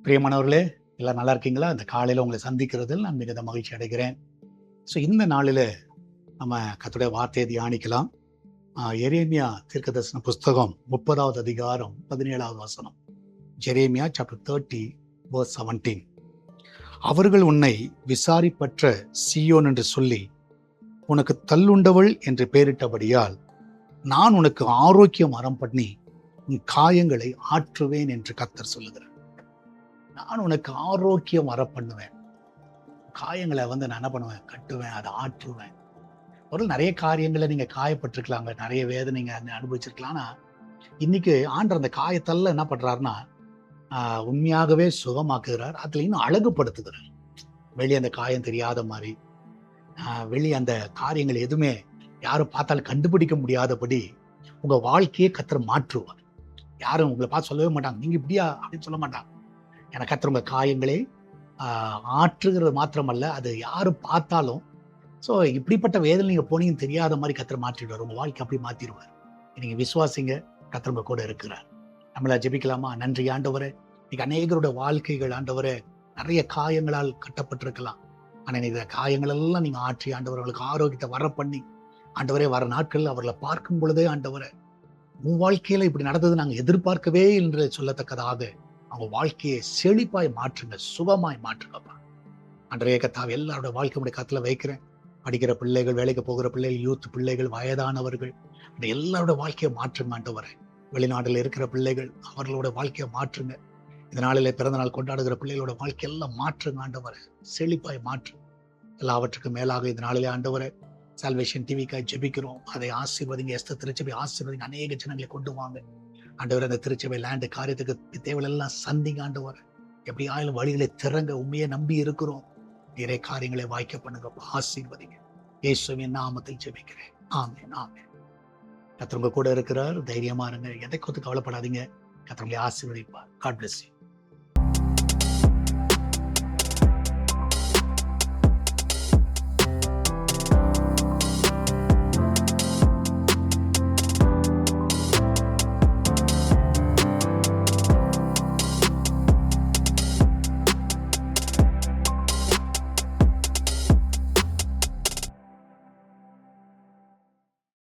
பிரியமானவர்களே, எல்லாம் நல்லா இருக்கீங்களா? இந்த காலையில் உங்களை சந்திக்கிறதில் நான் மிகுந்த மகிழ்ச்சி அடைகிறேன். ஸோ இந்த நாளில் நம்ம கர்த்தருடைய வார்த்தையை தியானிக்கலாம். எரேமியா தீர்க்கதரிசன புஸ்தகம் 30வது அதிகாரம் 17வது வசனம். எரேமியா சாப்டர் 30 verse 17. அவர்கள் உன்னை விசாரிப்பற்ற சீயோன் என்று சொல்லி உனக்கு தள்ளுண்டவள் என்று பெயரிட்டபடியால் நான் உனக்கு ஆரோக்கியம் அறம் பண்ணி உன் காயங்களை ஆற்றுவேன் என்று கர்த்தர் சொல்லுகிறார். நான் உனக்கு ஆரோக்கியம் வர பண்ணுவேன். காயங்களை நான் என்ன பண்ணுவேன்? கட்டுவேன், அதை ஆற்றுவேன். ஒரு நிறைய காரியங்களை நீங்க காயப்பட்டிருக்கலாங்க, நிறைய வேதனை நீங்க அனுபவிச்சிருக்கலாம். ஆனா இன்னைக்கு ஆண்டவர் அந்த காயத்தெல்லாம் என்ன பண்றாருன்னா உண்மையாகவே சுகமாக்குகிறார். அதுல இன்னும் அழகுபடுத்துகிறார். வெளியே அந்த காயம் தெரியாத மாதிரி, வெளியே அந்த காரியங்கள் எதுவுமே யாரும் பார்த்தாலும் கண்டுபிடிக்க முடியாதபடி உங்க வாழ்க்கையை கர்த்தர் மாற்றுவார். யாரும் உங்களை பார்த்து சொல்லவே மாட்டாங்க, நீங்க இப்படியா அப்படின்னு சொல்ல மாட்டாங்க. ஏன்னா கர்த்தர் உங்க காயங்களை ஆற்றுகிறது மாத்திரமல்ல, அது யாரும் பார்த்தாலும் ஸோ இப்படிப்பட்ட வேதனை நீங்க போனீங்கன்னு தெரியாத மாதிரி கர்த்தர் மாற்றிடுவார். உங்க வாழ்க்கை அப்படி மாற்றிடுவார். நீங்க விசுவாசிங்க, கர்த்தர் உங்க கூட இருக்கிறார். நம்மள ஜெபிக்கலாமா? நன்றி ஆண்டவரே, இன்னைக்கு அநேகருடைய வாழ்க்கைகள் ஆண்டவரே நிறைய காயங்களால் கட்டப்பட்டிருக்கலாம். ஆனால் இந்த காயங்கள் எல்லாம் நீங்க ஆற்றி ஆண்டவர்களுக்கு ஆரோக்கியத்தை வர பண்ணி ஆண்டவரே வர நாட்கள் அவர்களை பார்க்கும் பொழுதே ஆண்டவரே உன் வாழ்க்கையில இப்படி நடந்தது நாங்கள் எதிர்பார்க்கவே என்று சொல்லத்தக்கதாக அவங்க வாழ்க்கையை செழிப்பாய் மாற்றுங்க, சுகமாய் மாற்றுங்கப்பா. அன்றைய கர்த்தாவே எல்லாரோட வாழ்க்கையுடைய கத்துல வைக்கிறேன். படிக்கிற பிள்ளைகள், வேலைக்கு போகிற பிள்ளைகள், யூத் பிள்ளைகள், வயதானவர்கள், அந்த எல்லாரோட வாழ்க்கையை மாற்றுங்க ஆண்டவரே. வெளிநாட்டில் இருக்கிற பிள்ளைகள் அவர்களோட வாழ்க்கையை மாற்றுங்க. இந்த நாளில் பிறந்த நாள் கொண்டாடுகிற பிள்ளைகளோட வாழ்க்கையெல்லாம் மாற்றுங்க ஆண்டவரே, செழிப்பாய் மாற்று. எல்லாவற்றுக்கும் மேலாக இந்த நாளிலே ஆண்டவரே சால்வேஷன் டிவிக்காய் ஜெபிக்கிறோம். அதை ஆசீர்வதிங்க. எஸ்தர் திருச்சபை ஆசீர்வதிங்க. அநேக ஜனங்களை கொண்டு வாங்க ஆண்டவர். அந்த திருச்சபை லேண்டு காரியத்துக்கு தேவையெல்லாம் சந்திங்க ஆண்டவர். எப்படி ஆயிரம் வழிகளை திறங்க, உண்மையை நம்பி இருக்கிறோம். நிறைய காரியங்களை வாய்க்க பண்ணுங்க, ஆசீர்வதிங்க. இயேசுவின் நாமத்தில் ஜெபிக்கிறேன். ஆமென், ஆமென். கர்த்தர் உங்க கூட இருக்கிறார். தைரியமா இருங்க, எதை குறித்து கவலைப்படாதீங்க. கர்த்தர் உங்களை ஆசீர்வதிப்பார். God bless you.